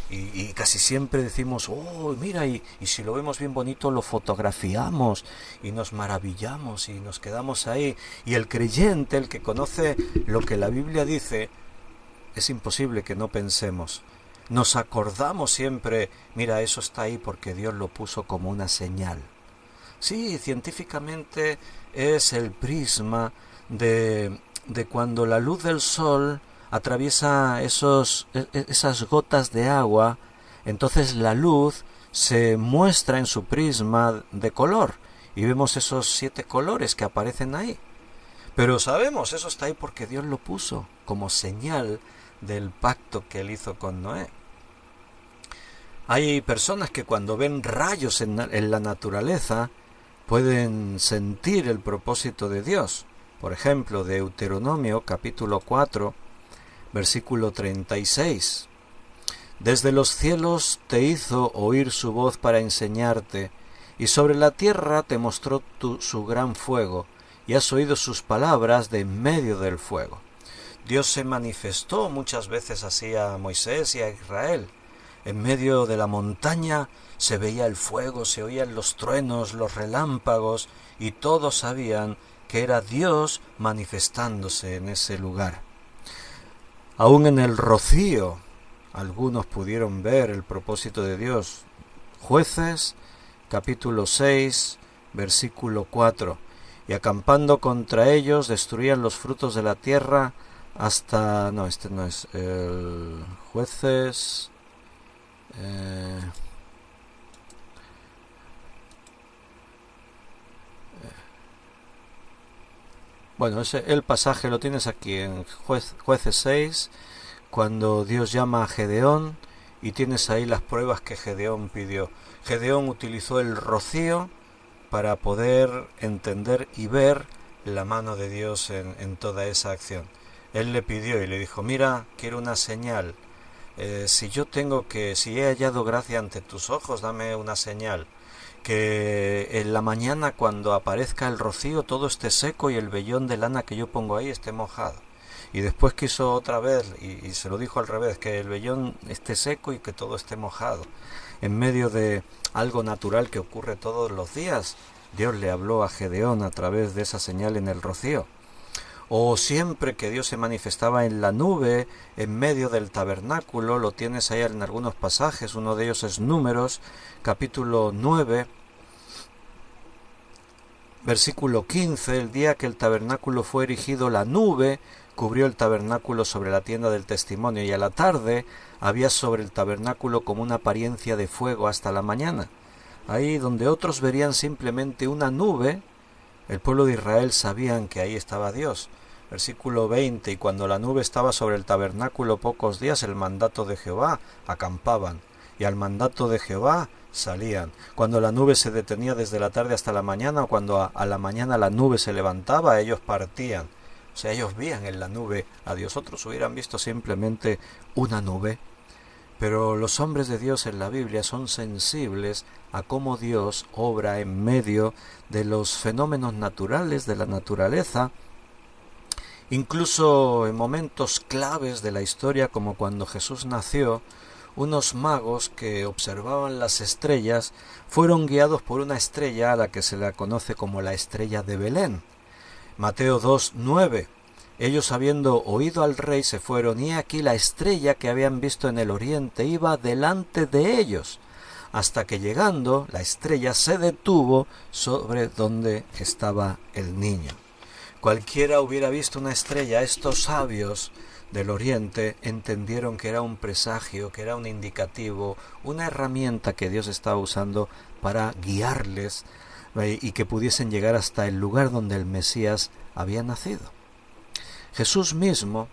Y casi siempre decimos, oh, mira, y si lo vemos bien bonito lo fotografiamos y nos maravillamos y nos quedamos ahí. Y el creyente, el que conoce lo que la Biblia dice, es imposible que no pensemos. Nos acordamos siempre, mira, eso está ahí porque Dios lo puso como una señal. Sí, científicamente es el prisma de cuando la luz del sol atraviesa esas gotas de agua, entonces la luz se muestra en su prisma de color y vemos esos 7 colores que aparecen ahí. Pero sabemos, eso está ahí porque Dios lo puso como señal del pacto que él hizo con Noé. Hay personas que cuando ven rayos en la naturaleza pueden sentir el propósito de Dios. Por ejemplo, Deuteronomio capítulo 4, versículo 36. Desde los cielos te hizo oír su voz para enseñarte, y sobre la tierra te mostró su gran fuego, y has oído sus palabras de en medio del fuego. Dios se manifestó muchas veces así a Moisés y a Israel. En medio de la montaña se veía el fuego, se oían los truenos, los relámpagos, y todos sabían que era Dios manifestándose en ese lugar. Aún en el rocío, algunos pudieron ver el propósito de Dios. Jueces, capítulo 6, versículo 4. Y acampando contra ellos, destruían los frutos de la tierra hasta... No, este no es el Jueces... Bueno, el pasaje lo tienes aquí en Jueces 6, cuando Dios llama a Gedeón, y tienes ahí las pruebas que Gedeón pidió. Gedeón utilizó el rocío para poder entender y ver la mano de Dios en toda esa acción. Él le pidió y le dijo: mira, quiero una señal. Si he hallado gracia ante tus ojos, dame una señal. Que en la mañana, cuando aparezca el rocío, todo esté seco y el vellón de lana que yo pongo ahí esté mojado. Y después quiso otra vez, y se lo dijo al revés, que el vellón esté seco y que todo esté mojado. En medio de algo natural que ocurre todos los días, Dios le habló a Gedeón a través de esa señal en el rocío. O siempre que Dios se manifestaba en la nube, en medio del tabernáculo, lo tienes ahí en algunos pasajes, uno de ellos es Números, capítulo 9, versículo 15, el día que el tabernáculo fue erigido, la nube cubrió el tabernáculo sobre la tienda del testimonio, y a la tarde había sobre el tabernáculo como una apariencia de fuego hasta la mañana. Ahí donde otros verían simplemente una nube, el pueblo de Israel sabían que ahí estaba Dios. Versículo 20, y cuando la nube estaba sobre el tabernáculo pocos días, el mandato de Jehová, acampaban, y al mandato de Jehová salían. Cuando la nube se detenía desde la tarde hasta la mañana, o cuando a la mañana la nube se levantaba, ellos partían. O sea, ellos veían en la nube a Dios. Otros hubieran visto simplemente una nube. Pero los hombres de Dios en la Biblia son sensibles a cómo Dios obra en medio de los fenómenos naturales de la naturaleza, incluso en momentos claves de la historia, como cuando Jesús nació. Unos magos que observaban las estrellas fueron guiados por una estrella a la que se la conoce como la estrella de Belén. Mateo 2:9. Ellos, habiendo oído al rey, se fueron, y aquí la estrella que habían visto en el oriente iba delante de ellos, hasta que llegando la estrella se detuvo sobre donde estaba el niño. Cualquiera hubiera visto una estrella. Estos sabios del oriente entendieron que era un presagio, que era un indicativo, una herramienta que Dios estaba usando para guiarles y que pudiesen llegar hasta el lugar donde el Mesías había nacido. Jesús mismo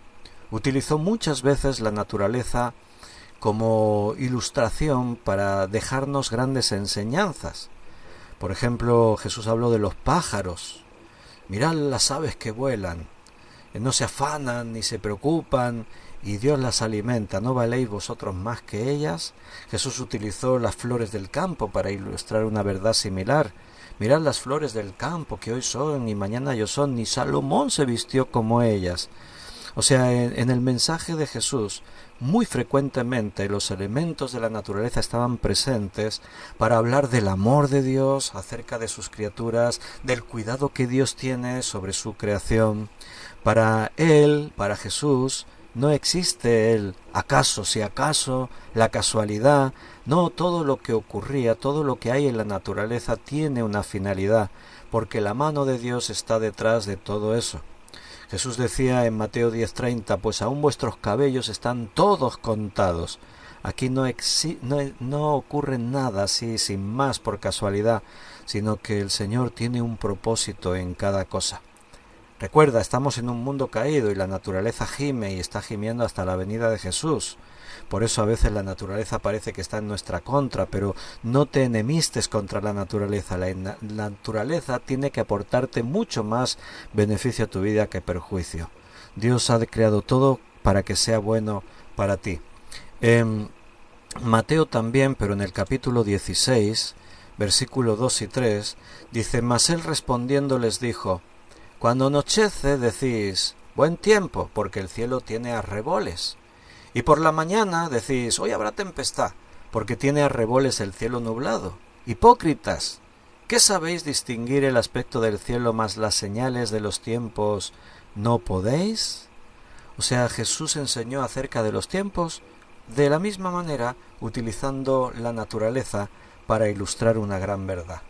utilizó muchas veces la naturaleza como ilustración para dejarnos grandes enseñanzas. Por ejemplo, Jesús habló de los pájaros. Mirad las aves que vuelan, no se afanan ni se preocupan, y Dios las alimenta. ¿No valéis vosotros más que ellas? Jesús utilizó las flores del campo para ilustrar una verdad similar. Mirad las flores del campo, que hoy son y mañana yo son, ni Salomón se vistió como ellas. O sea, en el mensaje de Jesús, muy frecuentemente los elementos de la naturaleza estaban presentes para hablar del amor de Dios acerca de sus criaturas, del cuidado que Dios tiene sobre su creación. Para él, para Jesús, no existe el acaso, si acaso, la casualidad. No, todo lo que ocurría, todo lo que hay en la naturaleza tiene una finalidad, porque la mano de Dios está detrás de todo eso. Jesús decía en Mateo 10:30, pues aún vuestros cabellos están todos contados. Aquí no ocurre nada así sin más por casualidad, sino que el Señor tiene un propósito en cada cosa. Recuerda, estamos en un mundo caído y la naturaleza gime y está gimiendo hasta la venida de Jesús. Por eso a veces la naturaleza parece que está en nuestra contra, pero no te enemistes contra la naturaleza. La naturaleza tiene que aportarte mucho más beneficio a tu vida que perjuicio. Dios ha creado todo para que sea bueno para ti. Mateo también, pero en el capítulo 16, versículo 2 y 3, dice: mas él respondiendo les dijo: cuando anochece decís, buen tiempo, porque el cielo tiene arreboles. Y por la mañana decís, hoy habrá tempestad, porque tiene arreboles el cielo nublado. Hipócritas, ¿Qué sabéis distinguir el aspecto del cielo más las señales de los tiempos? ¿No podéis? O sea, Jesús enseñó acerca de los tiempos de la misma manera, utilizando la naturaleza para ilustrar una gran verdad.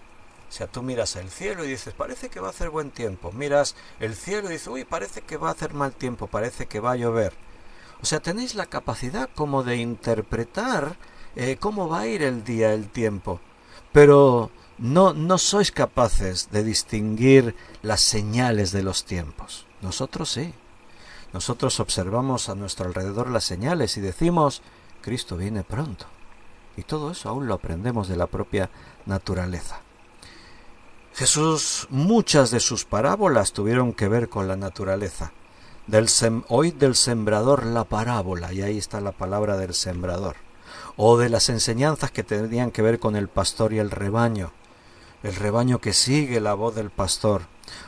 O sea, tú miras el cielo y dices, parece que va a hacer buen tiempo. Miras el cielo y dices, uy, parece que va a hacer mal tiempo, parece que va a llover. O sea, tenéis la capacidad como de interpretar cómo va a ir el día, el tiempo. Pero no sois capaces de distinguir las señales de los tiempos. Nosotros sí. Nosotros observamos a nuestro alrededor las señales y decimos, Cristo viene pronto. Y todo eso aún lo aprendemos de la propia naturaleza. Jesús, muchas de sus parábolas tuvieron que ver con la naturaleza. Oíd del sembrador la parábola, y ahí está la palabra del sembrador. O de las enseñanzas que tenían que ver con el pastor y el rebaño que sigue la voz del pastor,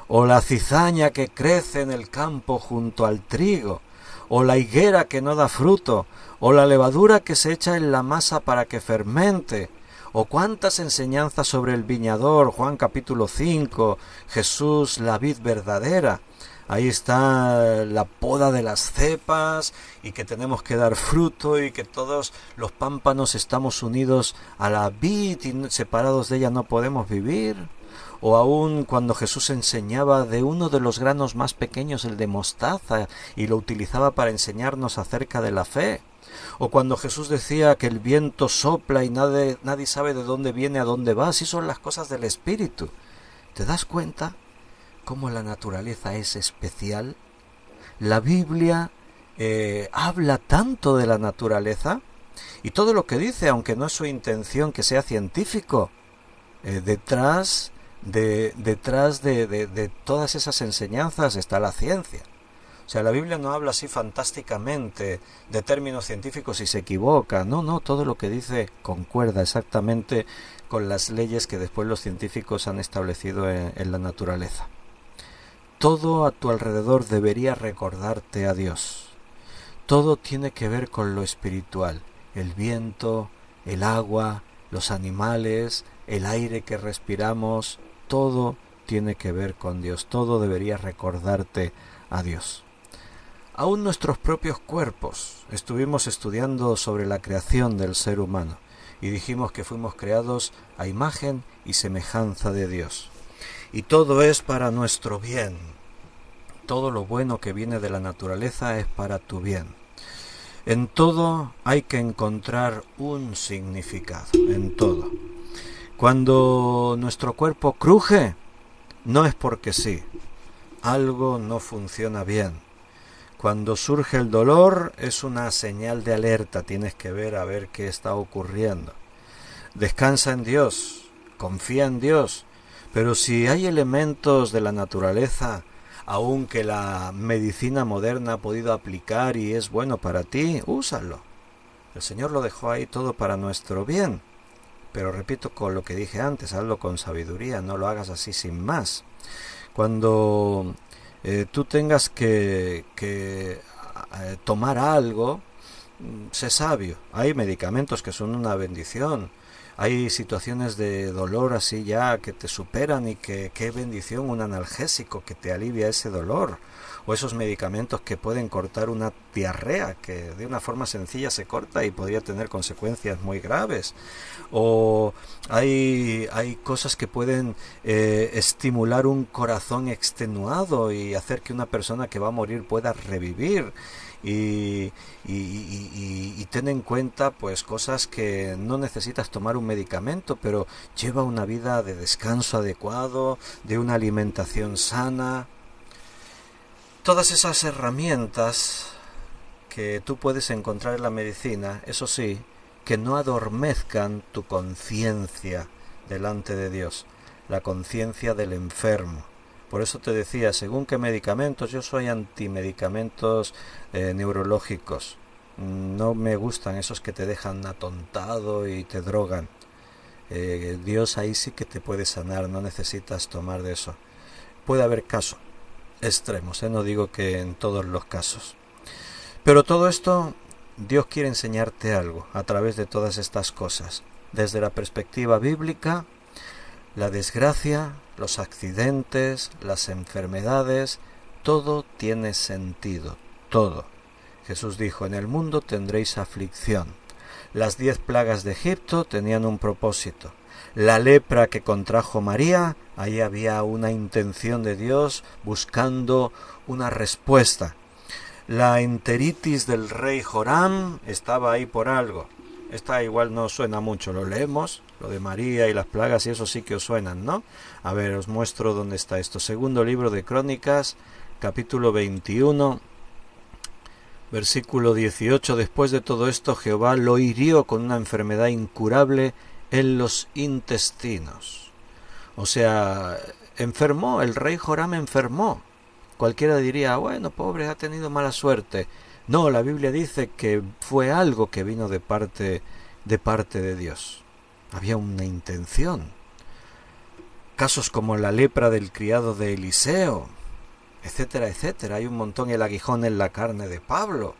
o la cizaña que crece en el campo junto al trigo, o la higuera que no da fruto, o la levadura que se echa en la masa para que fermente, o cuántas enseñanzas sobre el viñador, Juan capítulo 5, Jesús la vid verdadera. Ahí está la poda de las cepas y que tenemos que dar fruto y que todos los pámpanos estamos unidos a la vid y separados de ella no podemos vivir. O aún cuando Jesús enseñaba de uno de los granos más pequeños, el de mostaza, y lo utilizaba para enseñarnos acerca de la fe. O cuando Jesús decía que el viento sopla y nadie sabe de dónde viene, a dónde va. Así son las cosas del Espíritu. ¿Te das cuenta cómo la naturaleza es especial? La Biblia habla tanto de la naturaleza y todo lo que dice, aunque no es su intención que sea científico, detrás de todas esas enseñanzas está la ciencia. O sea, la Biblia no habla así fantásticamente de términos científicos y se equivoca. No, todo lo que dice concuerda exactamente con las leyes que después los científicos han establecido en la naturaleza. Todo a tu alrededor debería recordarte a Dios. Todo tiene que ver con lo espiritual. El viento, el agua, los animales, el aire que respiramos, todo tiene que ver con Dios. Todo debería recordarte a Dios. Aún nuestros propios cuerpos. Estuvimos estudiando sobre la creación del ser humano y dijimos que fuimos creados a imagen y semejanza de Dios. Y todo es para nuestro bien. Todo lo bueno que viene de la naturaleza es para tu bien. En todo hay que encontrar un significado, en todo. Cuando nuestro cuerpo cruje, no es porque sí. Algo no funciona bien. Cuando surge el dolor es una señal de alerta, tienes que ver a ver qué está ocurriendo. Descansa en Dios, confía en Dios, pero si hay elementos de la naturaleza, aunque la medicina moderna ha podido aplicar y es bueno para ti, úsalo. El Señor lo dejó ahí todo para nuestro bien, pero repito con lo que dije antes, hazlo con sabiduría, no lo hagas así sin más. Cuando tú tengas que tomar algo, sé sabio. Hay medicamentos que son una bendición. Hay situaciones de dolor así ya que te superan y que qué bendición un analgésico que te alivia ese dolor. O esos medicamentos que pueden cortar una diarrea que de una forma sencilla se corta y podría tener consecuencias muy graves. O hay cosas que pueden estimular un corazón extenuado y hacer que una persona que va a morir pueda revivir. Y ten en cuenta pues cosas que no necesitas tomar un medicamento, pero lleva una vida de descanso adecuado, de una alimentación sana. Todas esas herramientas que tú puedes encontrar en la medicina, eso sí, que no adormezcan tu conciencia delante de Dios, la conciencia del enfermo. Por eso te decía, según qué medicamentos, yo soy antimedicamentos neurológicos. No me gustan esos que te dejan atontado y te drogan. Dios ahí sí que te puede sanar, no necesitas tomar de eso. Puede haber casos extremos, no digo que en todos los casos. Pero todo esto, Dios quiere enseñarte algo a través de todas estas cosas. Desde la perspectiva bíblica, La desgracia, los accidentes, las enfermedades, todo tiene sentido, todo. Jesús dijo, en el mundo tendréis aflicción. Las 10 plagas de Egipto tenían un propósito. La lepra que contrajo María, ahí había una intención de Dios buscando una respuesta. La enteritis del rey Joram estaba ahí por algo. Esta igual no suena mucho, lo leemos, lo de María y las plagas y eso sí que os suenan, ¿no? A ver, os muestro dónde está esto. Segundo libro de Crónicas, capítulo 21, versículo 18. Después de todo esto, Jehová lo hirió con una enfermedad incurable en los intestinos. O sea, enfermó, el rey Joram enfermó. Cualquiera diría, bueno, pobre, ha tenido mala suerte. No, la Biblia dice que fue algo que vino de parte de Dios. Había una intención. Casos como la lepra del criado de Eliseo, etcétera, etcétera. Hay un montón, el aguijón en la carne de Pablo.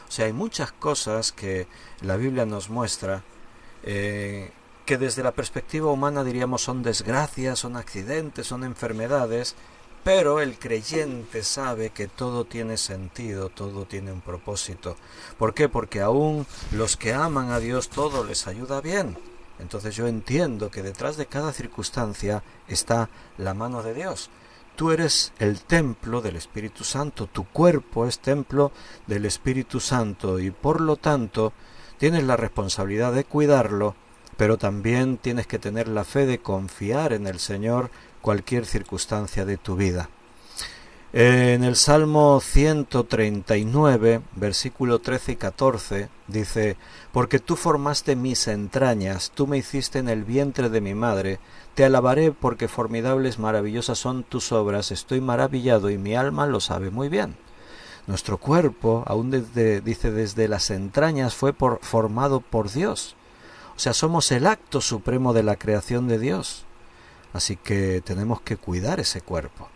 O sea, hay muchas cosas que la Biblia nos muestra que desde la perspectiva humana diríamos son desgracias, son accidentes, son enfermedades, pero el creyente sabe que todo tiene sentido, todo tiene un propósito. ¿Por qué? Porque aún los que aman a Dios todo les ayuda bien. Entonces yo entiendo que detrás de cada circunstancia está la mano de Dios. Tú eres el templo del Espíritu Santo, tu cuerpo es templo del Espíritu Santo y por lo tanto tienes la responsabilidad de cuidarlo, pero también tienes que tener la fe de confiar en el Señor cualquier circunstancia de tu vida. En el Salmo 139, versículo 13 y 14, dice, porque tú formaste mis entrañas, tú me hiciste en el vientre de mi madre, te alabaré porque formidables, maravillosas son tus obras, estoy maravillado y mi alma lo sabe muy bien. Nuestro cuerpo, aún desde las entrañas, fue formado por Dios. O sea, somos el acto supremo de la creación de Dios. Así que tenemos que cuidar ese cuerpo.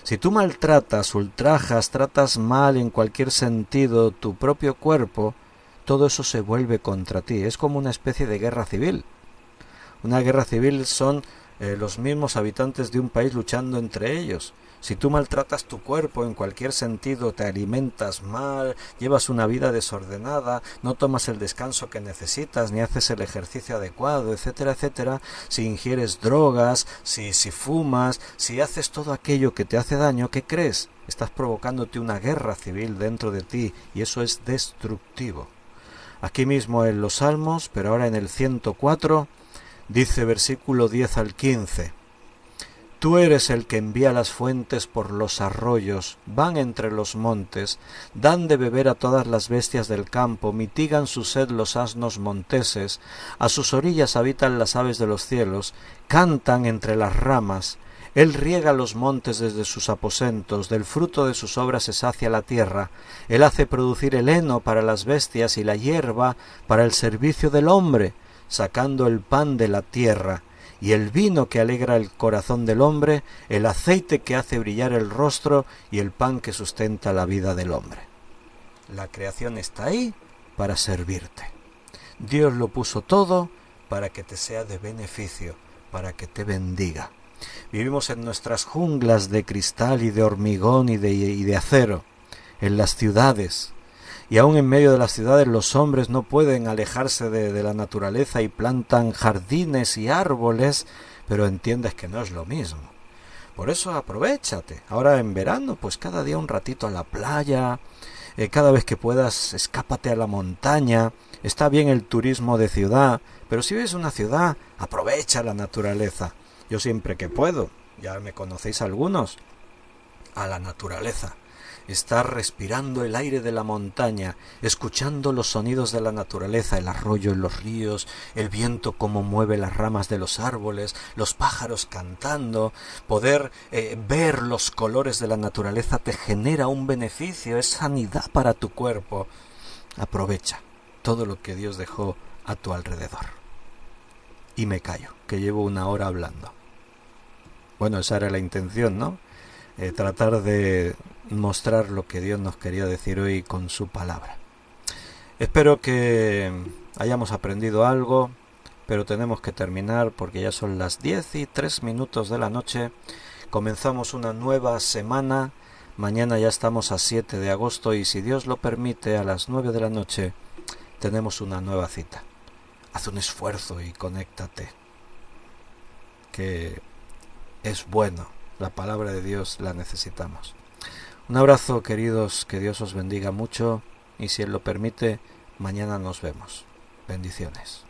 Si tú maltratas, ultrajas, tratas mal en cualquier sentido tu propio cuerpo, todo eso se vuelve contra ti. Es como una especie de guerra civil. Una guerra civil son los mismos habitantes de un país luchando entre ellos. Si tú maltratas tu cuerpo en cualquier sentido, te alimentas mal, llevas una vida desordenada, no tomas el descanso que necesitas, ni haces el ejercicio adecuado, etcétera, etcétera, si ingieres drogas, si fumas, si haces todo aquello que te hace daño, ¿qué crees? Estás provocándote una guerra civil dentro de ti y eso es destructivo. Aquí mismo en los Salmos, pero ahora en el 104, dice versículo 10 al 15, tú eres el que envía las fuentes por los arroyos, van entre los montes, dan de beber a todas las bestias del campo, mitigan su sed los asnos monteses, a sus orillas habitan las aves de los cielos, cantan entre las ramas, él riega los montes desde sus aposentos, del fruto de sus obras se sacia la tierra, él hace producir el heno para las bestias y la hierba para el servicio del hombre, sacando el pan de la tierra, y el vino que alegra el corazón del hombre, el aceite que hace brillar el rostro y el pan que sustenta la vida del hombre. La creación está ahí para servirte. Dios lo puso todo para que te sea de beneficio, para que te bendiga. Vivimos en nuestras junglas de cristal y de hormigón y de acero, en las ciudades. Y aún en medio de las ciudades los hombres no pueden alejarse de la naturaleza y plantan jardines y árboles, pero entiendes que no es lo mismo. Por eso aprovéchate. Ahora en verano, pues cada día un ratito a la playa, cada vez que puedas escápate a la montaña. Está bien el turismo de ciudad, pero si vives en una ciudad, aprovecha la naturaleza. Yo siempre que puedo, ya me conocéis algunos, a la naturaleza. Estar respirando el aire de la montaña, escuchando los sonidos de la naturaleza, el arroyo en los ríos, el viento cómo mueve las ramas de los árboles, los pájaros cantando, poder ver los colores de la naturaleza te genera un beneficio, es sanidad para tu cuerpo. Aprovecha todo lo que Dios dejó a tu alrededor. Y me callo, que llevo 1 hora hablando. Bueno, esa era la intención, ¿no? Tratar de mostrar lo que Dios nos quería decir hoy con su palabra. Espero que hayamos aprendido algo, pero tenemos que terminar porque ya son las 10:03 de la noche. Comenzamos una nueva semana. Mañana ya estamos a 7 de agosto y si Dios lo permite, a las 9 de la noche tenemos una nueva cita. Haz un esfuerzo y conéctate, que es bueno. La palabra de Dios la necesitamos. Un abrazo, queridos, que Dios os bendiga mucho y si Él lo permite, mañana nos vemos. Bendiciones.